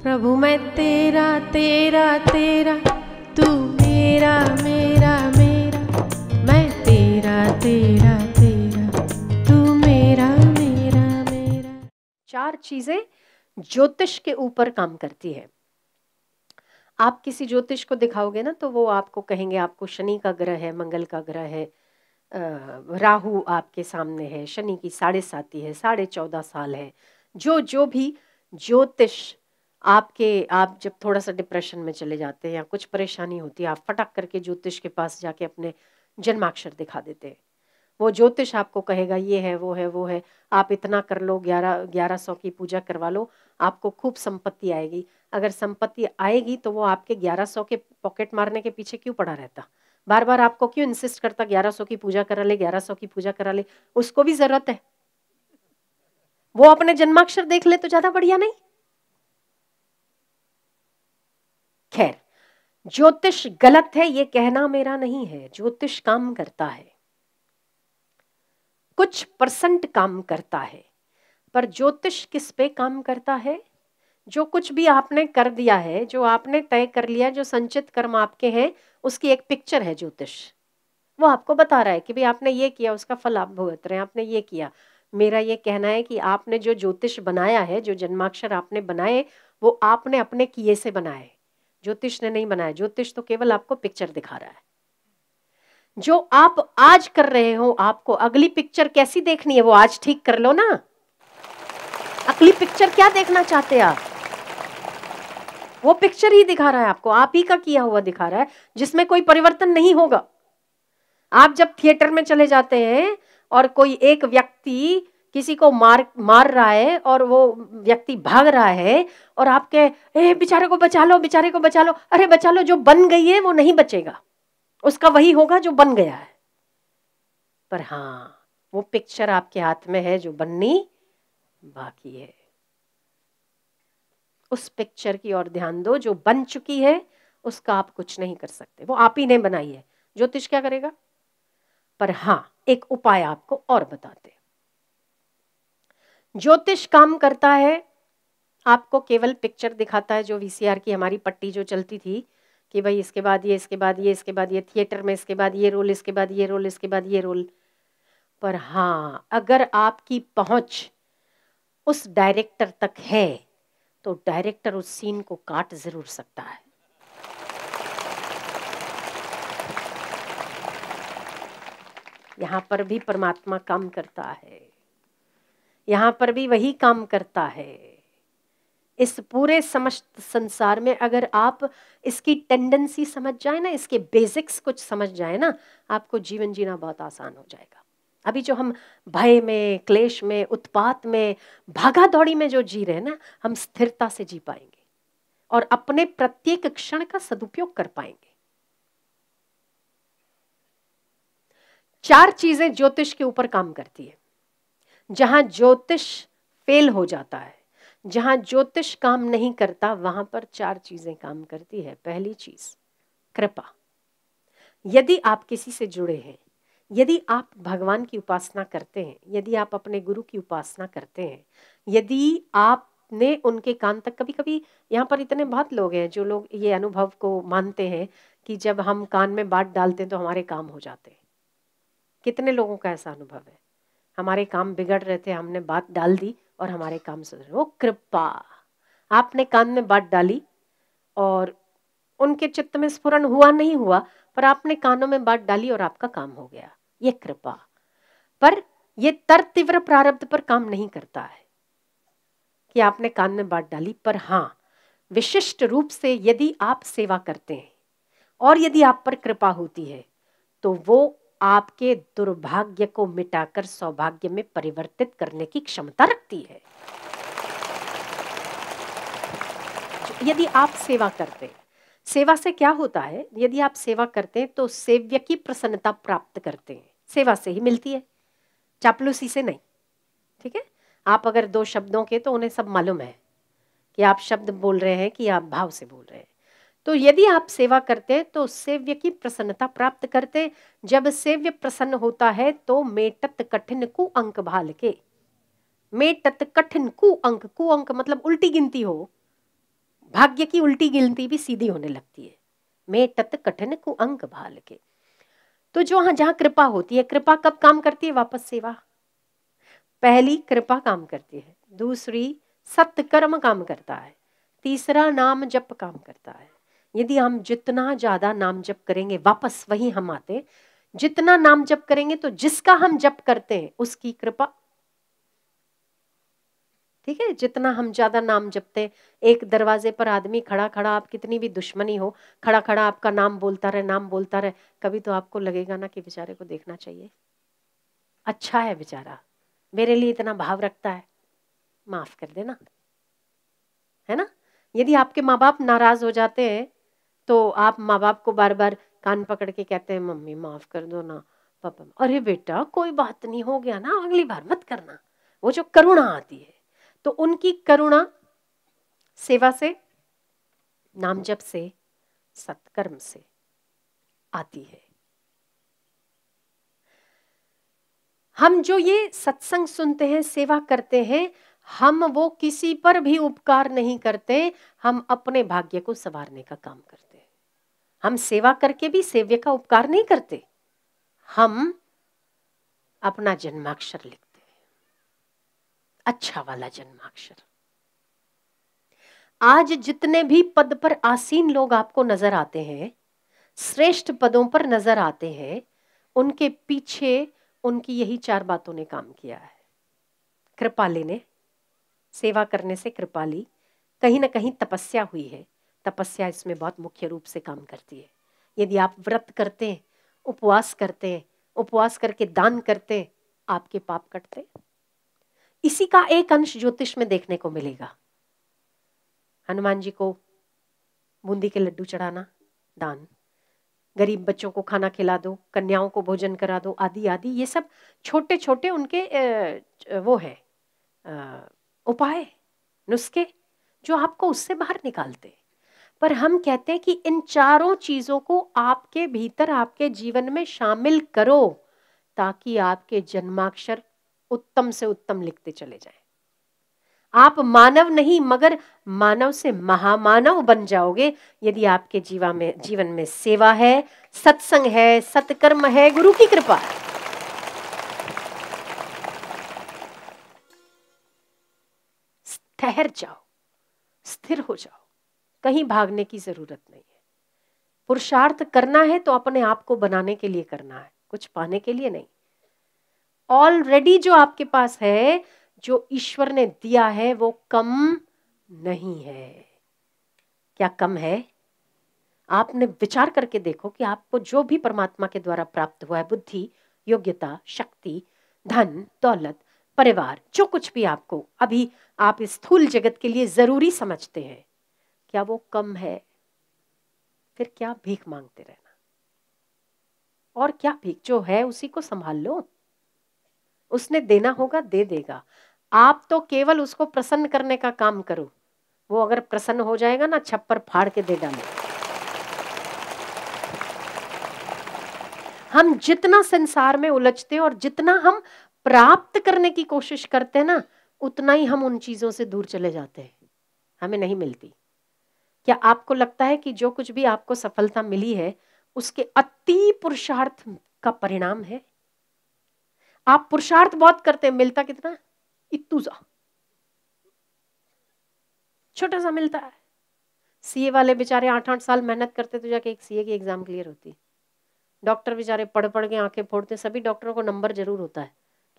प्रभु मैं तेरा तेरा तेरा, तू मेरा मेरा मेरा, मैं तेरा तेरा तेरा, तू मेरा मेरा मेरा। 4 चीजें ज्योतिष के ऊपर काम करती है। आप किसी ज्योतिष को दिखाओगे ना तो वो आपको कहेंगे आपको शनि का ग्रह है, मंगल का ग्रह है, राहु आपके सामने है, शनि की 7.5 है, 14.5 साल है। जो भी ज्योतिष आपके, आप जब थोड़ा सा डिप्रेशन में चले जाते हैं या कुछ परेशानी होती है, आप फटक करके ज्योतिष के पास जाके अपने जन्माक्षर दिखा देते हैं। वो ज्योतिष आपको कहेगा ये है वो है वो है, आप इतना कर लो, 1100 की पूजा करवा लो, आपको खूब संपत्ति आएगी। अगर संपत्ति आएगी तो वो आपके 1100 के पॉकेट मारने के पीछे क्यों पड़ा रहता, बार बार आपको क्यों इंसिस्ट करता 1100 की पूजा करा ले, 1100 की पूजा करा ले। उसको भी जरूरत है, वो अपने जन्माक्षर देख ले तो ज्यादा बढ़िया नहीं। खैर, ज्योतिष गलत है ये कहना मेरा नहीं है, ज्योतिष काम करता है, कुछ % काम करता है। पर ज्योतिष किस पे काम करता है? जो कुछ भी आपने कर दिया है, जो आपने तय कर लिया, जो संचित कर्म आपके हैं, उसकी एक पिक्चर है ज्योतिष। वो आपको बता रहा है कि भाई आपने ये किया, उसका फल आप भुगत रहे हैं, आपने ये किया। मेरा ये कहना है कि आपने जो ज्योतिष बनाया है, जो जन्माक्षर आपने बनाए, वो आपने अपने किए से बनाए, ज्योतिष ने नहीं बनाया। ज्योतिष तो केवल आपको पिक्चर दिखा रहा है। जो आप आज कर रहे हो, आपको अगली पिक्चर कैसी देखनी है वो आज ठीक कर लो ना। अगली पिक्चर क्या देखना चाहते हैं आप? वो पिक्चर ही दिखा रहा है आपको, आप ही का किया हुआ दिखा रहा है, जिसमें कोई परिवर्तन नहीं होगा। आप जब थिएटर में चले जाते हैं और कोई एक व्यक्ति किसी को मार रहा है और वो व्यक्ति भाग रहा है और आप कहे बेचारे को बचा लो, बेचारे को बचा लो, अरे बचा लो, जो बन गई है वो नहीं बचेगा, उसका वही होगा जो बन गया है। पर हाँ, वो पिक्चर आपके हाथ में है जो बननी बाकी है। उस पिक्चर की ओर ध्यान दो, जो बन चुकी है उसका आप कुछ नहीं कर सकते, वो आप ही ने बनाई है। ज्योतिष क्या करेगा? पर हाँ, एक उपाय आपको और बताते। ज्योतिष काम करता है, आपको केवल पिक्चर दिखाता है, जो VCR की हमारी पट्टी जो चलती थी कि भाई इसके बाद ये, इसके बाद ये, इसके बाद ये, थिएटर में इसके बाद ये रोल, इसके बाद ये रोल, इसके बाद ये रोल। पर हाँ, अगर आपकी पहुंच उस डायरेक्टर तक है तो डायरेक्टर उस सीन को काट जरूर सकता है। यहां पर भी परमात्मा काम करता है, यहां पर भी वही काम करता है। इस पूरे समस्त संसार में अगर आप इसकी टेंडेंसी समझ जाए ना, इसके बेसिक्स कुछ समझ जाए ना, आपको जीवन जीना बहुत आसान हो जाएगा। अभी जो हम भय में, क्लेश में, उत्पात में, भागा दौड़ी में जो जी रहे हैं ना, हम स्थिरता से जी पाएंगे और अपने प्रत्येक क्षण का सदुपयोग कर पाएंगे। 4 चीजें ज्योतिष के ऊपर काम करती है। जहां ज्योतिष फेल हो जाता है, जहां ज्योतिष काम नहीं करता, वहां पर 4 चीजें काम करती है। पहली चीज, कृपा। यदि आप किसी से जुड़े हैं, यदि आप भगवान की उपासना करते हैं, यदि आप अपने गुरु की उपासना करते हैं, यदि आपने उनके कान तक, कभी कभी यहाँ पर इतने बहुत लोग हैं जो लोग ये अनुभव को मानते हैं कि जब हम कान में बात डालते हैं तो हमारे काम हो जाते हैं। कितने लोगों का ऐसा अनुभव है? हमारे काम बिगड़ रहे थे, हमने बात डाल दी और हमारे काम सुधरे। वो कृपा। आपने कान में बात डाली और उनके चित्त में स्फुरण हुआ नहीं हुआ, पर आपने कानों में बात डाली और आपका काम हो गया। ये कृपा। पर ये तर तीव्र प्रारब्ध पर काम नहीं करता है कि आपने कान में बात डाली। पर हाँ, विशिष्ट रूप से यदि आप सेवा करते हैं और यदि आप पर कृपा होती है तो वो आपके दुर्भाग्य को मिटाकर सौभाग्य में परिवर्तित करने की क्षमता रखती है। यदि आप सेवा करते हैं, सेवा से क्या होता है? यदि आप सेवा करते हैं तो सेव्य की प्रसन्नता प्राप्त करते हैं, सेवा से ही मिलती है, चापलूसी से नहीं। ठीक है? आप अगर 2 शब्दों के, तो उन्हें सब मालूम है कि आप शब्द बोल रहे हैं कि आप भाव से बोल रहे हैं। तो यदि आप सेवा करते हैं तो सेव्य की प्रसन्नता प्राप्त करते हैं। जब सेव्य प्रसन्न होता है तो मेटत कठिन कु अंक भाल के, मेटत कठिन कु अंक, कु अंक मतलब उल्टी गिनती हो, भाग्य की उल्टी गिनती भी सीधी होने लगती है। मैं तत कठिन कु अंक भाल के। तो जो जहां कृपा होती है, कृपा कब काम करती है? वापस सेवा। पहली कृपा काम करती है, दूसरी सत्कर्म काम करता है, तीसरा नाम जप काम करता है। यदि हम जितना ज्यादा नाम जप करेंगे, वापस वही हम आते, जितना नाम जप करेंगे तो जिसका हम जप करते हैं उसकी कृपा। ठीक है, जितना हम ज्यादा नाम जपते हैं, एक दरवाजे पर आदमी खड़ा खड़ा, आप कितनी भी दुश्मनी हो, खड़ा खड़ा आपका नाम बोलता रहे, नाम बोलता रहे, कभी तो आपको लगेगा ना कि बेचारे को देखना चाहिए, अच्छा है बेचारा, मेरे लिए इतना भाव रखता है, माफ कर देना, है ना। यदि आपके माँ बाप नाराज हो जाते हैं तो आप माँ बाप को बार बार कान पकड़ के कहते हैं, मम्मी माफ कर दो ना, पापा, अरे बेटा कोई बात नहीं, हो गया ना, अगली बार मत करना। वो जो करुणा आती है, तो उनकी करुणा सेवा से, नाम जप से, सत्कर्म से आती है। हम जो ये सत्संग सुनते हैं, सेवा करते हैं, हम वो किसी पर भी उपकार नहीं करते, हम अपने भाग्य को संवारने का काम करते हैं। हम सेवा करके भी सेव्य का उपकार नहीं करते, हम अपना जन्माक्षर लिखते हैं, अच्छा वाला जन्माक्षर। आज जितने भी पद पर आसीन लोग आपको नजर आते हैं, श्रेष्ठ पदों पर नजर आते हैं, उनके पीछे उनकी यही 4 बातों ने काम किया है। कृपाली ने सेवा करने से कृपाली, कहीं ना कहीं तपस्या हुई है, तपस्या इसमें बहुत मुख्य रूप से काम करती है। यदि आप व्रत करते हैं, उपवास करते हैं, उपवास करके दान करते हैं, आपके पाप कटते हैं। इसी का एक अंश ज्योतिष में देखने को मिलेगा। हनुमान जी को बूंदी के लड्डू चढ़ाना दान, गरीब बच्चों को खाना खिला दो, कन्याओं को भोजन करा दो, आदि आदि, ये सब छोटे छोटे उनके वो है उपाय, नुस्खे जो आपको उससे बाहर निकालते। पर हम कहते हैं कि इन चारों चीजों को आपके भीतर, आपके जीवन में शामिल करो, ताकि आपके जन्माक्षर उत्तम से उत्तम लिखते चले जाएं। आप मानव नहीं मगर मानव से महामानव बन जाओगे यदि आपके जीवन में सेवा है, सत्संग है, सत्कर्म है, गुरु की कृपा है। ठहर जाओ, स्थिर हो जाओ, कहीं भागने की जरूरत नहीं है। पुरुषार्थ करना है तो अपने आप को बनाने के लिए करना है, कुछ पाने के लिए नहीं। ऑलरेडी जो आपके पास है, जो ईश्वर ने दिया है, वो कम नहीं है। क्या कम है? आपने विचार करके देखो कि आपको जो भी परमात्मा के द्वारा प्राप्त हुआ है, बुद्धि, योग्यता, शक्ति, धन, दौलत, परिवार, जो कुछ भी आपको अभी आप इस स्थूल जगत के लिए जरूरी समझते हैं, क्या वो कम है? फिर क्या भीख मांगते रहना? और क्या भीख, जो है उसी को संभाल लो, उसने देना होगा दे देगा। आप तो केवल उसको प्रसन्न करने का काम करो, वो अगर प्रसन्न हो जाएगा ना, छप्पर फाड़ के दे डाले। हम जितना संसार में उलझते हैं और जितना हम प्राप्त करने की कोशिश करते हैं ना, उतना ही हम उन चीजों से दूर चले जाते हैं, हमें नहीं मिलती। क्या आपको लगता है कि जो कुछ भी आपको सफलता मिली है उसके अति पुरुषार्थ का परिणाम है? आप पुरुषार्थ बहुत करते हैं, मिलता कितना? इत्तू सा, छोटा सा मिलता है। सीए वाले बेचारे 8-8 साल मेहनत करते तो जाके एक सीए की एग्जाम क्लियर होती। डॉक्टर बेचारे पढ़ पढ़ के आंखें फोड़ते, सभी डॉक्टरों को नंबर जरूर होता है,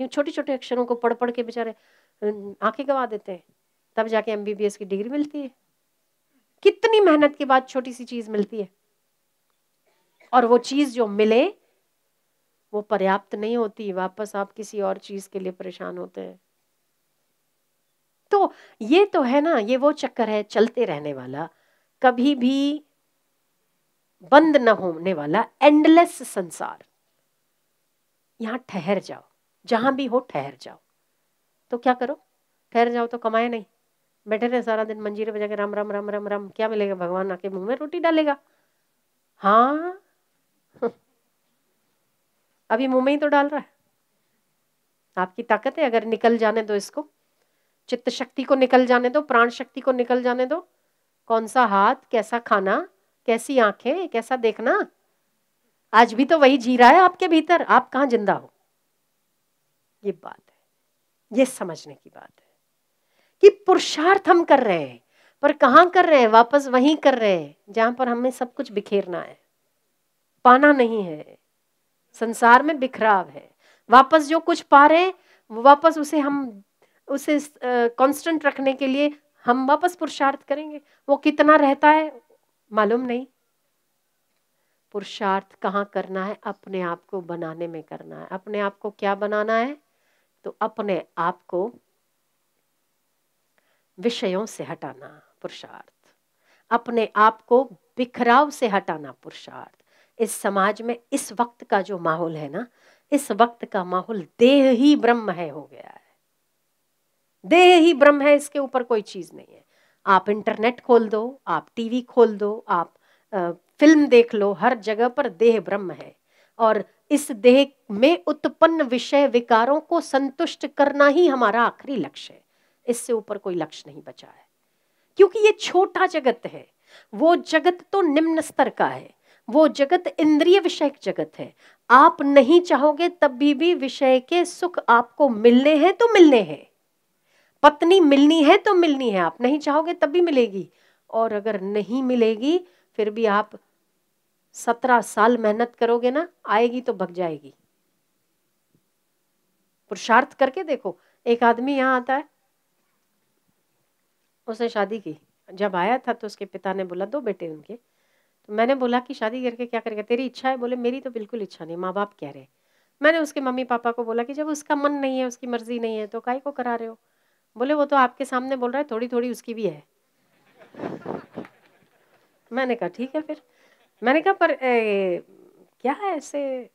क्यों? छोटे छोटे अक्षरों को पढ़ पढ़ के बेचारे आंखें गवा देते हैं, तब जाके एमबीबीएस की डिग्री मिलती है। कितनी मेहनत के बाद छोटी सी चीज मिलती है, और वो चीज जो मिले वो पर्याप्त नहीं होती, वापस आप किसी और चीज के लिए परेशान होते हैं। तो ये तो है ना, ये वो चक्कर है चलते रहने वाला, कभी भी बंद न होने वाला एंडलेस संसार। यहां ठहर जाओ, जहां भी हो ठहर जाओ। तो क्या करो? ठहर जाओ तो कमाए नहीं, बैठे रहे सारा दिन मंजीरे बजा के राम राम राम राम राम, क्या मिलेगा? भगवान आके मुंह में रोटी डालेगा। हाँ अभी मुंह में ही तो डाल रहा है। आपकी ताकत है, अगर निकल जाने दो इसको, चित्त शक्ति को निकल जाने दो, प्राण शक्ति को निकल जाने दो, कौन सा हाथ, कैसा खाना, कैसी आंखें, कैसा देखना, आज भी तो वही जी रहा है आपके भीतर, आप कहां जिंदा हो। ये बात है, ये समझने की बात है कि पुरुषार्थ हम कर रहे हैं, पर कहां कर रहे हैं, वापस वहीं कर रहे हैं जहां पर हमें सब कुछ बिखेरना है, पाना नहीं है। संसार में बिखराव है, वापस जो कुछ पा रहे हैं वापस उसे कांस्टेंट रखने के लिए हम वापस पुरुषार्थ करेंगे। वो कितना रहता है मालूम नहीं। पुरुषार्थ कहाँ करना है, अपने आप को बनाने में करना है। अपने आप को क्या बनाना है, तो अपने आप को विषयों से हटाना पुरुषार्थ, अपने आप को बिखराव से हटाना पुरुषार्थ। इस समाज में इस वक्त का जो माहौल है ना, इस वक्त का माहौल देह ही ब्रह्म है हो गया है। देह ही ब्रह्म है, इसके ऊपर कोई चीज नहीं है। आप इंटरनेट खोल दो, आप टीवी खोल दो, आप फिल्म देख लो, हर जगह पर देह ब्रह्म है। और इस देह में उत्पन्न विषय विकारों को संतुष्ट करना ही हमारा आखिरी लक्ष्य है। इससे ऊपर कोई लक्ष्य नहीं बचा है, क्योंकि ये छोटा जगत है। वो जगत तो निम्न स्तर का है, वो जगत इंद्रिय विषयक जगत है। आप नहीं चाहोगे तब भी विषय के सुख आपको मिलने हैं तो मिलने हैं। पत्नी मिलनी है तो मिलनी है, आप नहीं चाहोगे तब भी मिलेगी। और अगर नहीं मिलेगी फिर भी आप 17 साल मेहनत करोगे ना, आएगी तो भग जाएगी। पुरुषार्थ करके देखो। एक आदमी यहाँ आता है, उसने शादी की। जब आया था तो उसके पिता ने बोला, 2 बेटे उनके, तो मैंने बोला कि शादी करके क्या करेगा, तेरी इच्छा है? बोले मेरी तो बिल्कुल इच्छा नहीं, माँ बाप कह रहे। मैंने उसके मम्मी पापा को बोला कि जब उसका मन नहीं है, उसकी मर्जी नहीं है, तो काहे को करा रहे हो? बोले वो तो आपके सामने बोल रहा है, थोड़ी थोड़ी उसकी भी है। मैंने कहा ठीक है फिर। मैंने कहा पर क्या है ऐसे,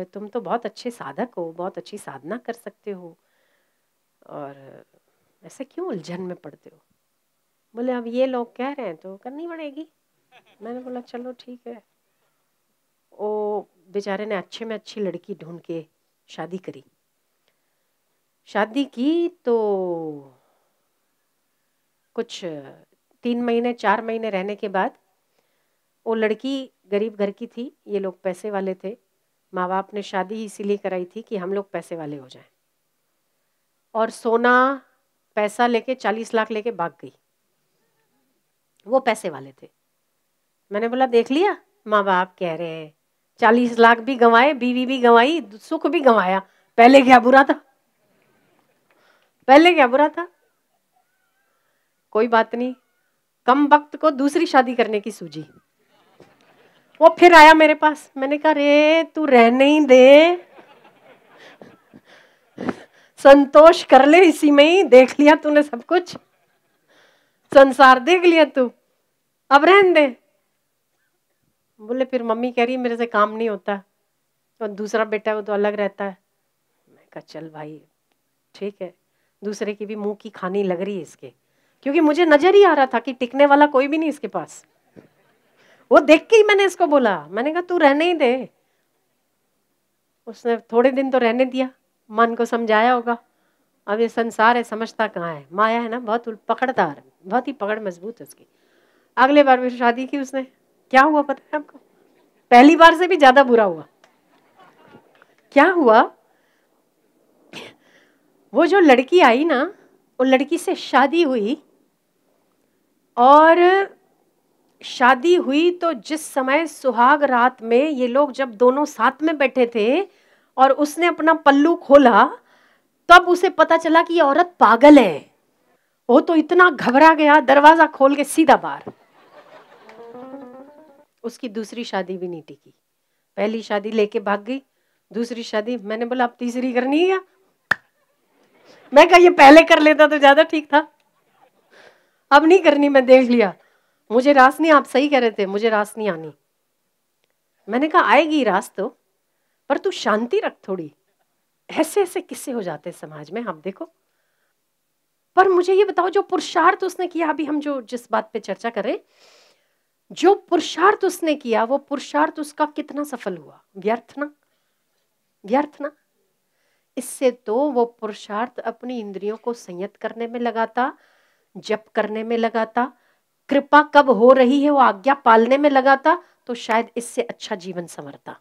तुम तो बहुत अच्छे साधक हो, बहुत अच्छी साधना कर सकते हो, और ऐसे क्यों उलझन में पड़ते हो? बोले अब ये लोग कह रहे हैं तो करनी पड़ेगी। मैंने बोला चलो ठीक है। वो बेचारे ने अच्छे में अच्छी लड़की ढूंढ के शादी करी। शादी की तो कुछ 3 महीने 4 महीने रहने के बाद, वो लड़की गरीब घर की थी, ये लोग पैसे वाले थे। माँ बाप ने शादी इसीलिए कराई थी कि हम लोग पैसे वाले हो जाएं। और सोना पैसा लेके 40 लाख लेके भाग गई। वो पैसे वाले थे। मैंने बोला देख लिया, माँ बाप कह रहे हैं, 40 लाख भी गंवाए, बीवी भी गंवाई, सुख भी गंवाया, पहले क्या बुरा था? पहले क्या बुरा था? कोई बात नहीं, कम वक्त को दूसरी शादी करने की सूझी। वो फिर आया मेरे पास। मैंने कहा रे तू रहने ही दे, संतोष कर ले इसी में ही, देख लिया तूने सब कुछ, संसार देख लिया तू, अब रहने दे। बोले फिर मम्मी कह रही मेरे से काम नहीं होता, और दूसरा बेटा वो तो अलग रहता है। मैं कहा चल भाई ठीक है, दूसरे की भी मुंह की खानी लग रही है इसके, क्योंकि मुझे नजर ही आ रहा था कि टिकने वाला कोई भी नहीं इसके पास। वो देख के ही मैंने इसको बोला, मैंने कहा तू रहने ही दे। उसने थोड़े दिन तो रहने दिया, मन को समझाया होगा। अब ये संसार है, समझता कहाँ है, माया है ना, बहुत पकड़दार, बहुत ही पकड़ मजबूत है उसकी। अगले बार फिर शादी की उसने। क्या हुआ पता है आपको? पहली बार से भी ज्यादा बुरा हुआ। क्या हुआ, वो जो लड़की आई ना, वो लड़की से शादी हुई, और शादी हुई तो जिस समय सुहाग रात में ये लोग जब दोनों साथ में बैठे थे और उसने अपना पल्लू खोला, तब उसे पता चला कि ये औरत पागल है। वो तो इतना घबरा गया, दरवाजा खोल के सीधा बाहर। उसकी दूसरी शादी भी नहीं टिकी। पहली शादी लेके भाग गई, दूसरी शादी, मैंने बोला अब तीसरी करनी है क्या? मैं कहा ये पहले कर लेता तो ज्यादा ठीक था, अब नहीं करनी, मैं देख लिया, मुझे रास नहीं, आप सही कह रहे थे, मुझे रास नहीं आनी। मैंने कहा आएगी रास तो, पर तू शांति रख थोड़ी। ऐसे ऐसे किस्से हो जाते हैं समाज में, आप देखो। पर मुझे ये बताओ, जो पुरुषार्थ उसने किया, अभी हम जो जिस बात पे चर्चा करें, जो पुरुषार्थ उसने किया, वो पुरुषार्थ उसका कितना सफल हुआ? व्यर्थ ना, व्यर्थ ना। इससे तो वो पुरुषार्थ अपनी इंद्रियों को संयत करने में लगाता, जप करने में लगाता, कृपा कब हो रही है वो आज्ञा पालने में लगा था, तो शायद इससे अच्छा जीवन संवरता।